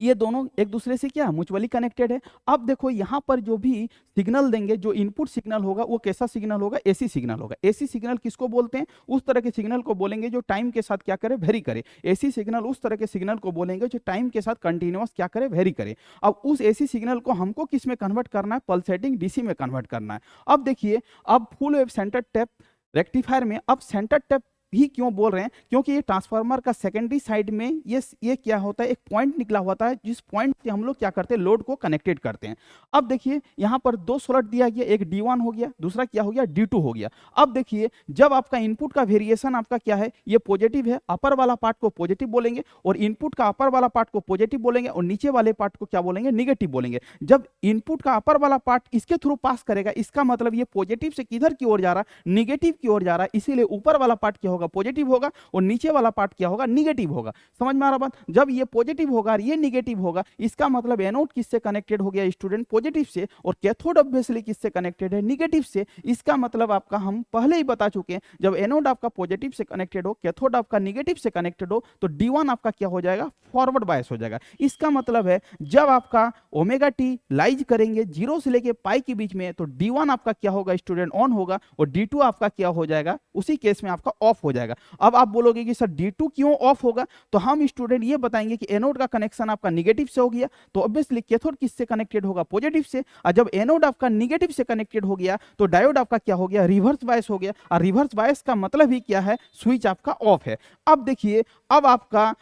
ये दोनों एक दूसरे से क्या म्यूचुअली कनेक्टेड है। अब देखो यहाँ पर जो भी सिग्नल देंगे, जो इनपुट सिग्नल होगा वो कैसा सिग्नल होगा, एसी सिग्नल होगा। एसी सिग्नल किसको बोलते हैं, उस तरह के सिग्नल को बोलेंगे जो टाइम के साथ क्या करे, वेरी करे। एसी सिग्नल उस तरह के सिग्नल को बोलेंगे जो टाइम के साथ कंटिन्यूअस क्या करे, वेरी करे। अब उस एसी सिग्नल को हमको किस में कन्वर्ट करना है, पल्सेटिंग डीसी में कन्वर्ट करना है। अब देखिए, अब full wave centre tap rectifier में अब सेंटर टैप ही क्यों बोल रहे हैं, क्योंकि ये ट्रांसफार्मर का सेकेंडरी साइड में ये क्या होता है, एक पॉइंट निकला होता है, जिस पॉइंट से हम लोग क्या करते हैं, लोड को कनेक्टेड करते हैं। अब देखिए यहाँ पर 2 स्लॉट दिया गया, एक D1 हो गया, दूसरा क्या हो गया, D2 हो गया। अब देखिए जब आपका इनपुट का वेरिएशन आपका क्या है, ये पॉजिटिव है, अपर वाला पार्ट को पॉजिटिव बोलेंगे, और इनपुट का अपर वाला पार्ट को पॉजिटिव बोलेंगे, और नीचे वाले पार्ट को क्या बोलेंगे, निगेटिव बोलेंगे। जब इनपुट का अपर वाला पार्ट इसके थ्रू पास करेगा, इसका मतलब ये पॉजिटिव से किधर की ओर जा रहा है, निगेटिव की ओर जा रहा है, इसीलिए ऊपर वाला पार्ट क्या होगा, पॉजिटिव होगा, और नीचे वाला पार्ट क्या होगा, निगेटिव होगा। समझ में आ रहा बात, जब ये पॉजिटिव होगा और ये निगेटिव होगा, इसका मतलब एनोड किससे कनेक्टेड हो गया स्टूडेंट, पॉजिटिव से, और कैथोड ऑब्वियसली किससे कनेक्टेड है, निगेटिव से। इसका मतलब आपका हम पहले ही बता चुके हैं, जब एनोड आपका पॉजिटिव से कनेक्टेड हो, कैथोड आपका निगेटिव से कनेक्टेड हो, तो D1 आपका क्या हो जाएगा, फॉरवर्ड बायस हो जाएगा। इसका मतलब है जब आपका ओमेगा टी लाइज करेंगे 0 से लेके पाई के बीच में, तो D1 आपका क्या होगा स्टूडेंट, ऑन होगा, और D2 आपका क्या हो जाएगा, उसी केस में आपका ऑफ हो जाएगा। अब आप बोलोगे कि सर D2 क्यों ऑफ होगा, तो हम स्टूडेंट ये बताएंगे कि एनोड का कनेक्शन आपका निगेटिव से हो गया, तो ऑब्वियसली कैथोड किससे कनेक्टेड होगा, पॉजिटिव से। और जब एनोड आपका निगेटिव से कनेक्टेड हो गया, तो डायोड आपका क्या हो गया, रिवर्स बायस हो गया। और रिवर्स बायस का मतलब ही क्या है, स्विच आपका ऑफ है। अब देखिए, अब आपका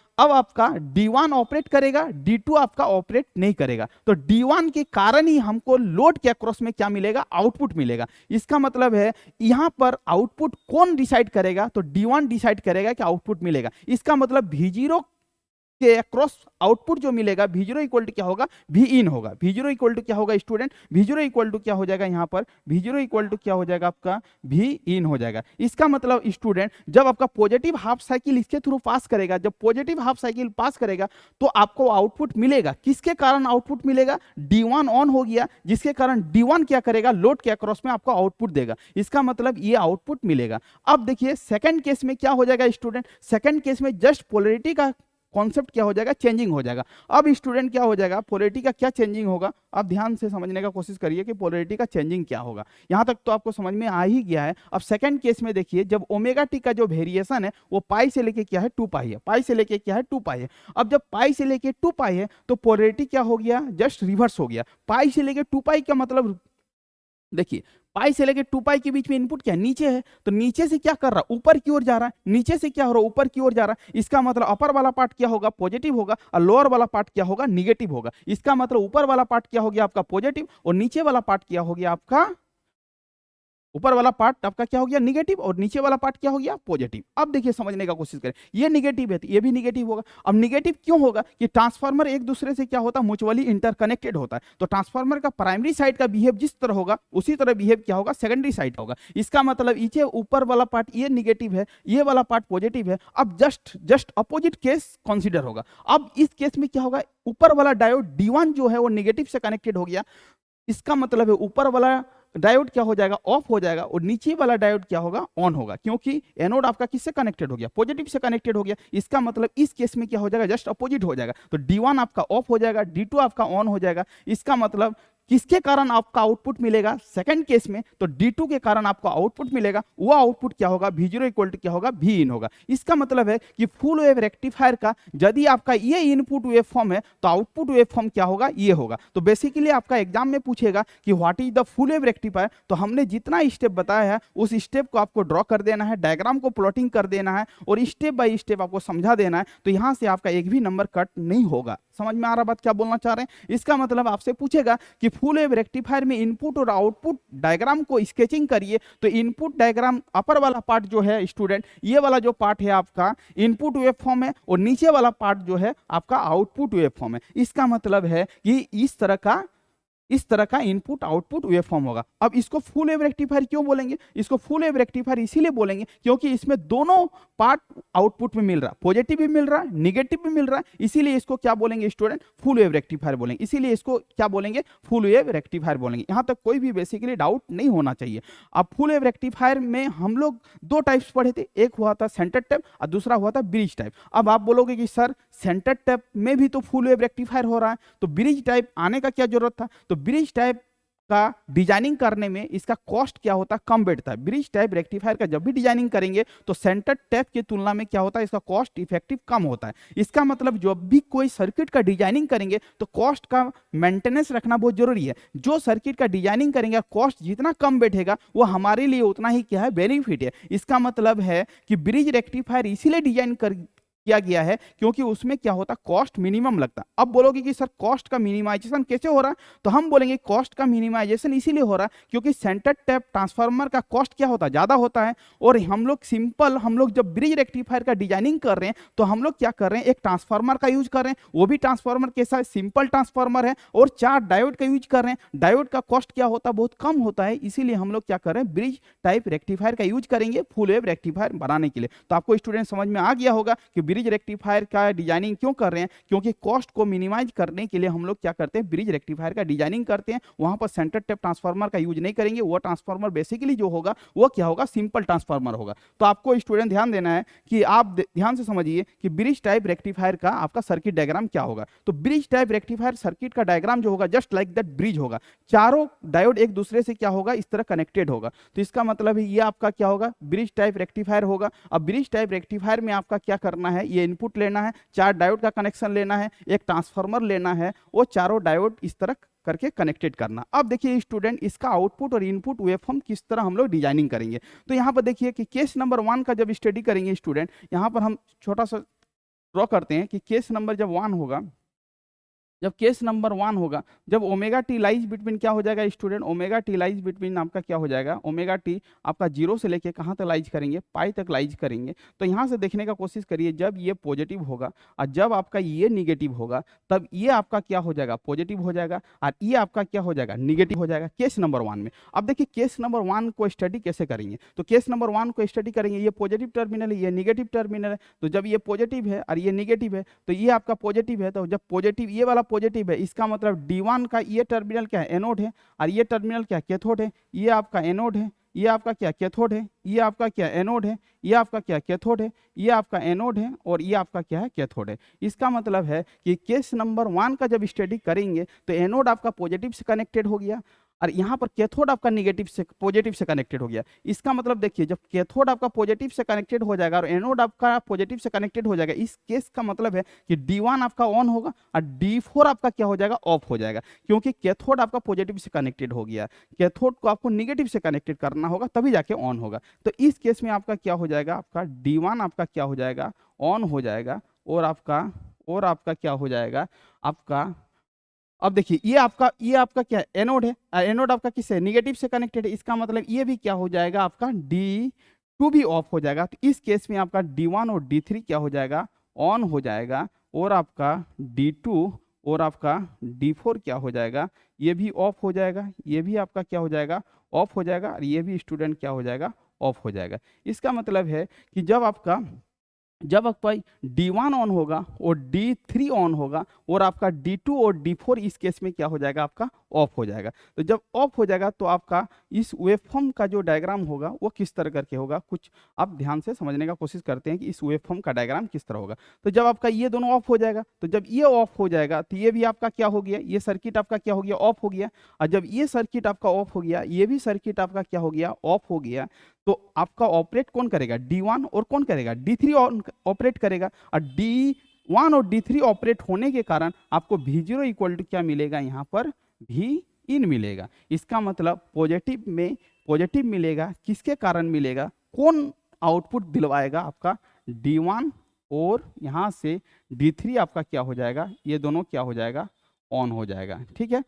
D1 ऑपरेट करेगा, D2 आपका ऑपरेट नहीं करेगा। तो D1 के कारण ही हमको लोड के अक्रॉस में क्या मिलेगा, आउटपुट मिलेगा। इसका मतलब है यहां पर आउटपुट कौन डिसाइड करेगा, तो D1 डिसाइड करेगा कि आउटपुट मिलेगा। इसका मतलब V0 के अक्रॉस आउटपुट जो मिलेगा, V0 इक्वल टू क्या होगा, V इन होगा। V0 इक्वल टू क्या होगा स्टूडेंट, V0 इक्वल टू क्या हो जाएगा, यहाँ पर V0 इक्वल टू क्या हो जाएगा आपका, V इन हो जाएगा। इसका मतलब स्टूडेंट जब आपका पॉजिटिव हाफ साइकिल इसके थ्रू पास करेगा, जब पॉजिटिव हाफ साइकिल पास करेगा, तो आपको आउटपुट मिलेगा। किसके कारण आउटपुट मिलेगा, D1 ऑन हो गया, जिसके कारण D1 क्या करेगा, लोड के अक्रॉस में आपको आउटपुट देगा। इसका मतलब ये आउटपुट मिलेगा। अब देखिए सेकंड केस में क्या हो जाएगा स्टूडेंट, सेकंड केस में जस्ट पोलरिटी का कॉन्सेप्ट क्या हो जाएगा, चेंजिंग हो जाएगा। अब स्टूडेंट क्या हो जाएगा, पोलैरिटी का क्या चेंजिंग होगा, आप ध्यान से समझने का कोशिश करिए कि पोलैरिटी का चेंजिंग क्या होगा। यहां तक तो आपको समझ में आ ही गया है। अब सेकंड केस में देखिए, जब ओमेगा टी का जो वेरिएशन है वो पाई से लेके क्या है, 2 पाई है, पाई से लेके क्या है, 2 पाई है। अब जब पाई से लेके 2 पाई है तो पोलैरिटी क्या हो गया, जस्ट रिवर्स हो गया। पाई से लेके 2 पाई का मतलब देखिए, पाई से लेके 2 पाई के बीच में इनपुट क्या नीचे है, तो नीचे से क्या कर रहा है, ऊपर की ओर जा रहा है, नीचे से क्या हो रहा है, ऊपर की ओर जा रहा है। इसका मतलब अपर वाला पार्ट क्या होगा, पॉजिटिव होगा, और लोअर वाला पार्ट क्या होगा, निगेटिव होगा। इसका मतलब ऊपर वाला पार्ट क्या हो गया आपका पॉजिटिव, और नीचे वाला पार्ट क्या हो गया आपका, ऊपर वाला पार्ट आपका क्या हो गया निगेटिव, और नीचे वाला पार्ट क्या हो गया पॉजिटिव। अब देखिए समझने का कोशिश करें, ये निगेटिव है तो ये भी निगेटिव होगा। अब निगेटिव क्यों होगा, कि ट्रांसफार्मर एक दूसरे से क्या होता है, म्यूचुअली इंटरकनेक्टेड होता है। तो ट्रांसफार्मर का प्राइमरी साइड का बिहेव जिस तरह होगा उसी तरह बिहेव क्या होगा, सेकेंडरी साइड होगा। इसका मतलब इसे ऊपर वाला पार्ट ये निगेटिव है, ये वाला पार्ट पॉजिटिव है। अब जस्ट अपोजिट केस कंसिडर होगा। अब इस केस में क्या होगा, ऊपर वाला डायोड D1 जो है वो निगेटिव से कनेक्टेड हो गया। इसका मतलब है ऊपर वाला डायोड क्या हो जाएगा, ऑफ हो जाएगा, और नीचे वाला डायोड क्या होगा, ऑन होगा, क्योंकि एनोड आपका किससे कनेक्टेड हो गया, पॉजिटिव से कनेक्टेड हो गया। इसका मतलब इस केस में क्या हो जाएगा, जस्ट अपोजिट हो जाएगा। तो D1 आपका ऑफ हो जाएगा, D2 आपका ऑन हो जाएगा। इसका मतलब किसके कारण आपका आउटपुट मिलेगा, सेकंड केस में तो D2 के कारण आपको आउटपुट मिलेगा। वो आउटपुट क्या होगा, V0 इक्वल टू क्या होगा, V इन होगा। इसका मतलब है कि फुल वेव रेक्टिफायर का यदि आपका ये इनपुट वेव फॉर्म है तो आउटपुट वेव फॉर्म क्या होगा, ये होगा। तो बेसिकली आपका एग्जाम में पूछेगा कि what is the full wave rectifier, तो हमने जितना स्टेप बताया है उस स्टेप को आपको ड्रॉ कर देना है, डायग्राम को प्लॉटिंग कर देना है, और स्टेप बाय स्टेप आपको समझा देना है। तो यहां से आपका एक भी नंबर कट नहीं होगा। समझ में आ रहा बात क्या बोलना चाह रहे हैं। इसका मतलब आपसे पूछेगा कि फुल वेव रेक्टिफायर में इनपुट और आउटपुट डायग्राम को स्केचिंग करिए। तो इनपुट डायग्राम अपर वाला पार्ट जो है स्टूडेंट, ये वाला जो पार्ट है आपका इनपुट वेव फॉर्म है, और नीचे वाला पार्ट जो है आपका आउटपुट वेव फॉर्म है। इसका मतलब है कि इस तरह का इनपुट आउटपुट वेवफॉर्म होगा। अब इसको फुल वेव रेक्टिफायर क्यों बोलेंगे, इसको फुल वेव रेक्टिफायर इसीलिए बोलेंगे क्योंकि इसमें दोनों पार्ट आउटपुट में मिल रहा है, पॉजिटिव भी मिल रहा है, निगेटिव भी मिल रहा है। इसीलिए इसको क्या बोलेंगे स्टूडेंट, फुल वेव रेक्टिफायर बोलेंगे। इसीलिए इसको क्या बोलेंगे, फुल वेव रेक्टिफायर बोलेंगे। यहां तक कोई भी बेसिकली डाउट नहीं होना चाहिए। अब फुल वेव रेक्टिफायर में हम लोग 2 टाइप्स पढ़े थे, एक हुआ था सेंटर टैप और दूसरा हुआ था ब्रिज टाइप। अब आप बोलोगे कि सर सेंटर टैप में भी तो फुल वेव रेक्टिफायर हो रहा है, तो ब्रिज टाइप आने का क्या जरूरत था। तो ब्रिज टाइप का डिजाइनिंग करने में इसका कॉस्ट क्या होता है, कम बैठता है। ब्रिज टाइप रेक्टिफायर का जब भी डिजाइनिंग करेंगे तो सेंटर टैप की तुलना में क्या होता है, इसका कॉस्ट इफेक्टिव कम होता है। इसका मतलब जब भी कोई सर्किट का डिजाइनिंग करेंगे तो कॉस्ट का मेंटेनेंस रखना बहुत जरूरी है। जो सर्किट का डिजाइनिंग करेंगे कॉस्ट जितना कम बैठेगा वो हमारे लिए उतना ही क्या है, बेनिफिट है। इसका मतलब है कि ब्रिज रेक्टिफायर इसीलिए डिजाइन किया गया है क्योंकि उसमें क्या होता है, कॉस्ट मिनिमम लगता है। अब बोलोगे कि सर कॉस्ट का मिनिमाइजेशन कैसे हो रहा है, तो हम बोलेंगे कॉस्ट का मिनिमाइजेशन इसीलिए हो रहा है क्योंकि सेंटर टैप ट्रांसफार्मर का कॉस्ट क्या होता है, ज्यादा होता है। और हम लोग जब ब्रिज रेक्टिफायर का डिजाइनिंग कर रहे हैं तो हम लोग क्या कर रहे हैं, एक ट्रांसफार्मर का यूज कर रहे हैं, वो भी ट्रांसफार्मर के साथ सिंपल ट्रांसफार्मर है, और 4 डायोड का यूज कर रहे हैं। डायोड का कॉस्ट क्या होता है, बहुत कम होता है। इसीलिए हम लोग क्या कर रहे हैं, ब्रिज टाइप रेक्टिफायर का यूज करेंगे फुल वेव रेक्टिफायर बनाने के लिए। तो आपको स्टूडेंट समझ में आ गया होगा कि ब्रिज रेक्टिफायर का डिजाइनिंग क्यों कर रहे हैं, क्योंकि कॉस्ट को मिनिमाइज करने के लिए हम लोग क्या करते हैं, ब्रिज रेक्टिफायर का डिजाइनिंग करते हैं। वहां पर सेंटर टैप ट्रांसफार्मर का यूज नहीं करेंगे, वो ट्रांसफार्मर बेसिकली जो होगा वो क्या होगा, सिंपल ट्रांसफार्मर होगा। तो आपको स्टूडेंट ध्यान देना है कि आप ध्यान से समझिए कि ब्रिज टाइप रेक्टिफायर का आपका सर्किट डायग्राम क्या होगा। तो ब्रिज टाइप रेक्टिफायर सर्किट का डायग्राम जो होगा जस्ट लाइक दैट ब्रिज होगा। चारों डायोड एक दूसरे से क्या होगा, इस तरह कनेक्टेड होगा। तो इसका मतलब है ये आपका क्या होगा, ब्रिज टाइप रेक्टिफायर होगा। अब ब्रिज टाइप रेक्टिफायर में आपका क्या करना है, ये इनपुट लेना है, 4 डायोड का कनेक्शन लेना है, एक ट्रांसफार्मर लेना है, वो चारों डायोड इस तरह करके कनेक्टेड करना। अब देखिए स्टूडेंट, इसका आउटपुट और इनपुट वेवफॉर्म किस तरह हम लोग डिजाइनिंग करेंगे। तो यहाँ पर देखिए कि केस नंबर 1 का जब स्टडी करेंगे स्टूडेंट, यहाँ पर हम छोटा सा ड्रॉ करते हैं कि केस नंबर जब 1 होगा, जब केस नंबर 1 होगा, जब ओमेगा टी लाइज बिटवीन क्या हो जाएगा student, omega T lies between आपका क्या हो जाएगा, ओमेगा टी आपका 0 से लेके कहाँ तक लाइज करेंगे, पाई तक लाइज करेंगे। तो यहाँ से देखने का कोशिश करिए, जब ये पॉजिटिव होगा और जब आपका ये निगेटिव होगा तब ये आपका क्या हो जाएगा, पॉजिटिव हो जाएगा, और ये आपका क्या हो जाएगा, निगेटिव हो जाएगा केस नंबर 1 में। अब देखिए केस नंबर 1 को स्टडी कैसे करेंगे। तो केस नंबर 1 को स्टडी करेंगे, ये पॉजिटिव टर्मिनल है, ये निगेटिव टर्मिनल है। तो जब ये पॉजिटिव है और ये निगेटिव है तो ये आपका पॉजिटिव है, तो जब पॉजिटिव ये वाला पॉजिटिव है, इसका मतलब D1 का ये टर्मिनल क्या है, एनोड है, और ये टर्मिनल क्या है, कैथोड है। ये आपका एनोड है, ये आपका क्या कैथोड है, ये आपका क्या एनोड है, ये आपका क्या कैथोड है, ये आपका एनोड है और ये आपका क्या है कैथोड है। इसका मतलब है कि केस नंबर 1 का जब स्टडी करेंगे तो एनोड आपका पॉजिटिव से कनेक्टेड हो गया और यहाँ पर कैथोड आपका निगेटिव से पॉजिटिव से कनेक्टेड हो गया। इसका मतलब देखिए जब कैथोड आपका पॉजिटिव से कनेक्टेड हो जाएगा और एनोड आपका पॉजिटिव से कनेक्टेड हो जाएगा, इस केस का मतलब है कि D1 आपका ऑन होगा और D4 आपका क्या हो जाएगा, ऑफ हो जाएगा, क्योंकि कैथोड आपका पॉजिटिव से कनेक्टेड हो गया। कैथोड को आपको निगेटिव से कनेक्टेड करना होगा तभी जाके ऑन होगा। तो इस केस में आपका क्या हो जाएगा, आपका D1 आपका क्या हो जाएगा, ऑन हो जाएगा और आपका क्या हो जाएगा आपका। अब देखिए ये आपका क्या है, एनोड है, एनोड आपका किससे, निगेटिव से कनेक्टेड है। इसका मतलब ये भी क्या हो जाएगा, आपका D2 भी ऑफ हो जाएगा। तो इस केस में आपका D1 और D3 क्या हो जाएगा, ऑन हो जाएगा और आपका D2 और आपका D4 क्या हो जाएगा, ये भी ऑफ हो जाएगा, ये भी आपका क्या हो जाएगा, ऑफ हो जाएगा और ये भी स्टूडेंट क्या हो जाएगा, ऑफ हो जाएगा। इसका मतलब है कि जब आपका D1 ऑन होगा और D3 ऑन होगा और आपका D2 और D4 इस केस में क्या हो जाएगा, आपका ऑफ हो जाएगा। तो जब ऑफ हो जाएगा तो आपका इस वेवफॉर्म का जो डायग्राम होगा वो किस तरह करके होगा, कुछ आप ध्यान से समझने का कोशिश करते हैं कि इस वेवफॉर्म का डायग्राम किस तरह होगा। तो जब आपका ये दोनों ऑफ हो जाएगा, तो जब ये ऑफ हो जाएगा तो ये भी आपका क्या हो गया, ये सर्किट आपका क्या हो गया, ऑफ हो गया। और जब ये सर्किट आपका ऑफ हो गया, ये भी सर्किट आपका क्या हो गया, ऑफ हो गया। तो आपका ऑपरेट कौन करेगा, D1 और कौन करेगा, D3 ऑपरेट करेगा। और D1 और D3 ऑपरेट होने के कारण आपको V0 इक्वल टू क्या मिलेगा, यहाँ पर V इन मिलेगा। इसका मतलब पॉजिटिव मिलेगा, किसके कारण मिलेगा, कौन आउटपुट दिलवाएगा, आपका D1 और यहाँ से D3 आपका क्या हो जाएगा, ये दोनों क्या हो जाएगा, ऑन हो जाएगा। ठीक है,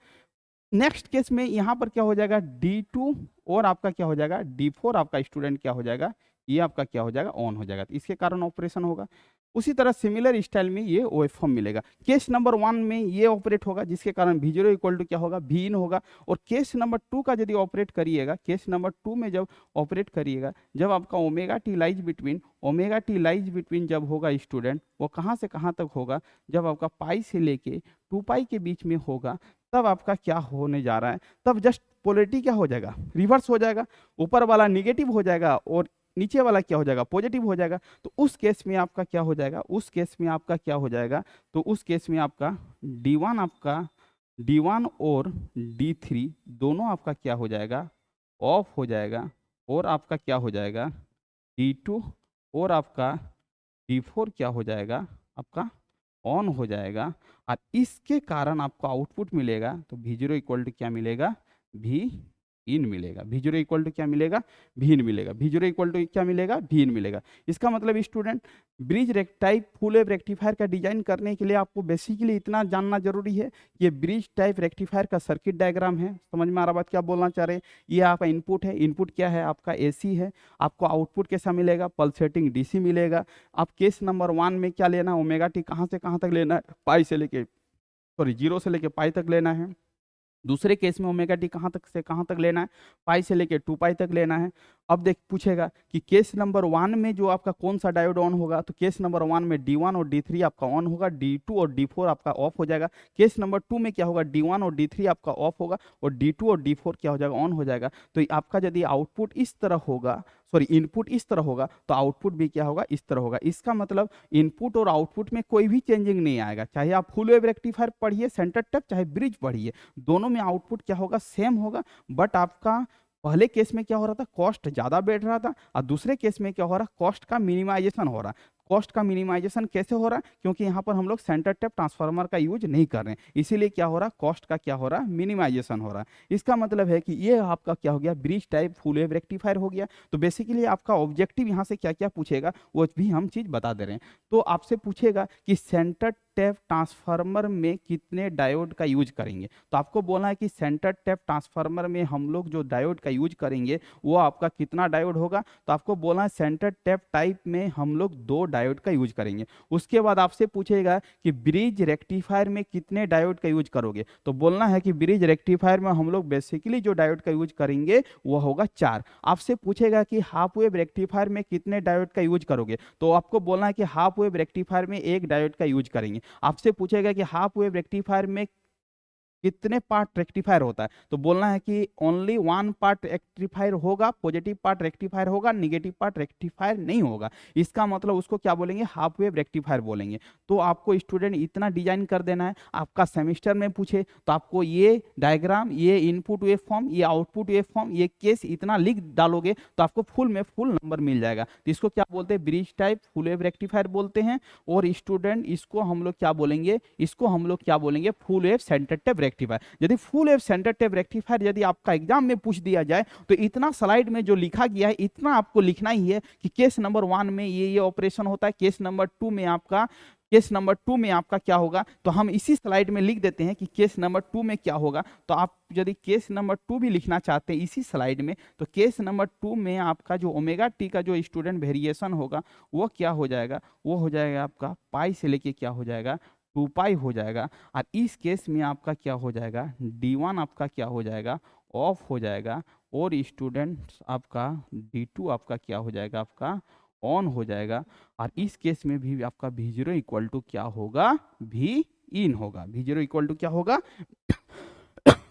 नेक्स्ट केस में यहाँ पर क्या हो जाएगा, D2 और आपका क्या हो जाएगा, D4 आपका स्टूडेंट क्या हो जाएगा, ये आपका क्या हो जाएगा, ऑन हो जाएगा। तो इसके कारण ऑपरेशन होगा। उसी तरह सिमिलर स्टाइल में ये वेवफॉर्म मिलेगा। केस नंबर 1 में ये ऑपरेट होगा जिसके कारण V0 इक्वल टू क्या होगा, V इन होगा। और केस नंबर 2 का यदि ऑपरेट करिएगा, केस नंबर 2 में जब ऑपरेट करिएगा, जब आपका ओमेगा टी लाइज बिटवीन जब होगा स्टूडेंट, वो कहाँ से कहाँ तक होगा, जब आपका पाई से लेके 2 पाई के बीच में होगा, तब आपका क्या होने जा रहा है, तब जस्ट पोलैरिटी क्या हो जाएगा, रिवर्स हो जाएगा। ऊपर वाला निगेटिव हो जाएगा और नीचे वाला क्या हो जाएगा, पॉजिटिव हो जाएगा। तो उस केस में आपका क्या हो जाएगा, उस केस में आपका क्या हो जाएगा, तो उस केस में आपका D1 और D3 दोनों आपका क्या हो जाएगा, ऑफ हो जाएगा। और आपका क्या हो जाएगा, D2 और आपका D4 क्या हो जाएगा, आपका ऑन हो जाएगा। और इसके कारण आपको आउटपुट मिलेगा, तो V0 इक्वल टू क्या मिलेगा, V इन मिलेगा। V0 इक्वल टू क्या मिलेगा, V इन मिलेगा। V0 इक्वल टू क्या मिलेगा, V इन मिलेगा। इसका मतलब student bridge type full wave rectifier का डिजाइन करने के लिए आपको बेसिकली इतना जानना जरूरी है, ये ब्रिज टाइप रेक्टिफायर का सर्किट डायग्राम है। समझ में आ रहा बात क्या बोलना चाह रहे हैं। ये आपका इनपुट है, इनपुट क्या है, आपका AC है। आपको आउटपुट कैसा मिलेगा, पल्सेटिंग DC मिलेगा। आप केस नंबर 1 में क्या लेना, ओमेगा टी कहाँ से कहाँ तक लेना है, पाई से लेके 0 से लेके पाई तक लेना है। दूसरे केस में ओमेगा टी कहाँ तक से कहाँ तक लेना है, पाई से लेके 2 पाई तक लेना है। अब देख पूछेगा कि केस नंबर 1 में जो आपका कौन सा डायोड ऑन होगा, तो केस नंबर 1 में D1 और D3 आपका ऑन होगा, D2 और D4 आपका ऑफ हो जाएगा। केस नंबर 2 में क्या होगा, D1 और D3 आपका ऑफ होगा और D2 और D4 क्या हो जाएगा, ऑन हो जाएगा। तो आपका यदि आउटपुट इस तरह होगा, सॉरी इनपुट इस तरह होगा, तो आउटपुट भी क्या होगा, इस तरह होगा। इसका मतलब इनपुट और आउटपुट में कोई भी चेंजिंग नहीं आएगा। चाहे आप फुल वेव रेक्टिफायर पढ़िए, सेंटर टैप, चाहे ब्रिज पढ़िए, दोनों में आउटपुट क्या होगा, सेम होगा। बट आपका पहले केस में क्या हो रहा था, कॉस्ट ज़्यादा बढ़ रहा था, और दूसरे केस में क्या हो रहा, कॉस्ट का मिनिमाइजेशन हो रहा। कॉस्ट का मिनिमाइजेशन कैसे हो रहा है, क्योंकि यहाँ पर हम लोग सेंटर टैप ट्रांसफार्मर का यूज नहीं कर रहे हैं, इसीलिए क्या हो रहा, कॉस्ट का क्या हो रहा, मिनिमाइजेशन हो रहा है। इसका मतलब है कि ये आपका क्या हो गया, bridge type full wave rectifier हो गया। तो बेसिकली आपका ऑब्जेक्टिव यहाँ से क्या क्या पूछेगा वो भी हम चीज़ बता दे रहे हैं। तो आपसे पूछेगा कि सेंटर टैप ट्रांसफार्मर में कितने डायोड का यूज करेंगे, तो आपको बोलना है कि सेंटर टैप ट्रांसफार्मर में हम लोग जो डायोड का यूज करेंगे वो आपका कितना डायोड होगा। तो आपको बोलना है सेंटर टैप टाइप में हम लोग 2 डायोड का यूज करेंगे। उसके बाद आपसे पूछेगा कि ब्रिज रेक्टिफायर में कितने डायोड का यूज करोगे, तो बोलना है कि ब्रिज रेक्टिफायर में हम लोग बेसिकली जो डायोड का यूज करेंगे वो होगा 4। आपसे पूछेगा कि हाफ वेव रेक्टिफायर में कितने डायोड का यूज करोगे, तो आपको बोलना है कि हाफ वेव रेक्टिफायर में 1 डायोड का यूज करेंगे। आपसे पूछेगा कि हाफ वेव रेक्टिफायर में कितने पार्ट रेक्टिफायर होता है, तो बोलना है कि ओनली वन पार्ट रेक्टिफायर होगा, पॉजिटिव पार्ट रेक्टिफायर होगा, निगेटिव पार्ट रेक्टिफायर नहीं होगा। इसका मतलब उसको क्या बोलेंगे, हाफ वेव रेक्टिफायर बोलेंगे। तो आपको स्टूडेंट इतना डिजाइन कर देना है, आपका सेमेस्टर में पूछे तो आपको ये डायग्राम, ये इनपुट वेव फॉर्म, ये आउटपुट वेव फॉर्म, ये केस इतना लिख डालोगे तो आपको फुल में फुल नंबर मिल जाएगा। तो इसको क्या बोलते हैं, bridge type full wave rectifier बोलते हैं। और स्टूडेंट इसको हम लोग क्या बोलेंगे, इसको हम लोग क्या बोलेंगे, full wave centre tap rectifier. यदि full wave centre tap rectifier यदि आपका एग्जाम में पूछ दिया जाए तो इतना स्लाइड में जो लिखा गया है इतना आपको लिखना ही है कि केस नंबर 1 में ये ऑपरेशन होता है, केस नंबर 2 में आपका क्या होगा। तो हम इसी स्लाइड में लिख देते हैं कि केस नंबर 2 में क्या होगा। तो आप यदि केस नंबर 2 भी लिखना चाहते हैं इसी स्लाइड में, तो केस नंबर 2 में आपका जो ओमेगा टी का जो स्टूडेंट वेरिएशन होगा वो क्या हो जाएगा, वो हो जाएगा आपका पाई से लेके क्या हो जाएगा, 2 पाई हो जाएगा। और इस केस में आपका क्या हो जाएगा, D1 आपका क्या हो जाएगा, ऑफ हो जाएगा। और स्टूडेंट्स आपका D2 आपका क्या हो जाएगा, आपका ऑन हो जाएगा। और इस केस में भी आपका V0 इक्वल टू क्या होगा, V इन होगा। V0 इक्वल टू क्या होगा,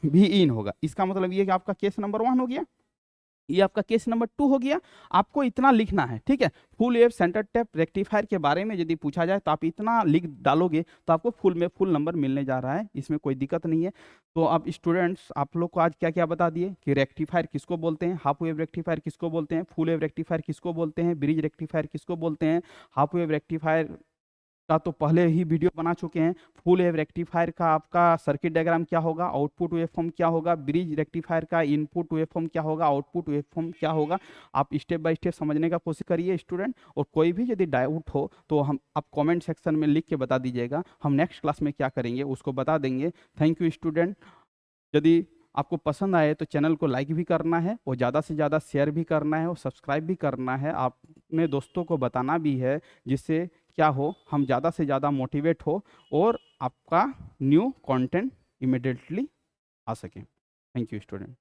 V इन होगा। इसका मतलब ये कि आपका केस नंबर 1 हो गया, ये आपका केस नंबर 2 हो गया। आपको इतना लिखना है, ठीक है। Full wave centre tap rectifier के बारे में यदि पूछा जाए तो आप इतना लिख डालोगे तो आपको फुल में फुल नंबर मिलने जा रहा है, इसमें कोई दिक्कत नहीं है। तो अब स्टूडेंट्स आप लोग को आज क्या क्या बता दिए कि रेक्टिफायर किसको बोलते हैं, हाफ वेव रेक्टिफायर किसको बोलते हैं, फुल वेव रेक्टिफायर किसको बोलते हैं, ब्रिज रेक्टिफायर किसको बोलते हैं। हाफ वेव रेक्टिफायर का तो पहले ही वीडियो बना चुके हैं। फुल वेव रेक्टिफायर का आपका सर्किट डायग्राम क्या होगा, आउटपुट वेवफॉर्म क्या होगा, ब्रिज रेक्टिफायर का इनपुट वेवफॉर्म क्या होगा, आउटपुट वेवफॉर्म क्या होगा। आप स्टेप बाय स्टेप समझने का कोशिश करिए स्टूडेंट। और कोई भी यदि डाउट हो तो हम आप कमेंट सेक्शन में लिख के बता दीजिएगा, हम नेक्स्ट क्लास में क्या करेंगे उसको बता देंगे। Thank you student. यदि आपको पसंद आए तो चैनल को लाइक भी करना है और ज़्यादा से ज़्यादा शेयर भी करना है और सब्सक्राइब भी करना है, अपने दोस्तों को बताना भी है, जिससे क्या हो, हम ज़्यादा से ज़्यादा मोटिवेट हो और आपका न्यू कंटेंट इमिडिएटली आ सके। Thank you student.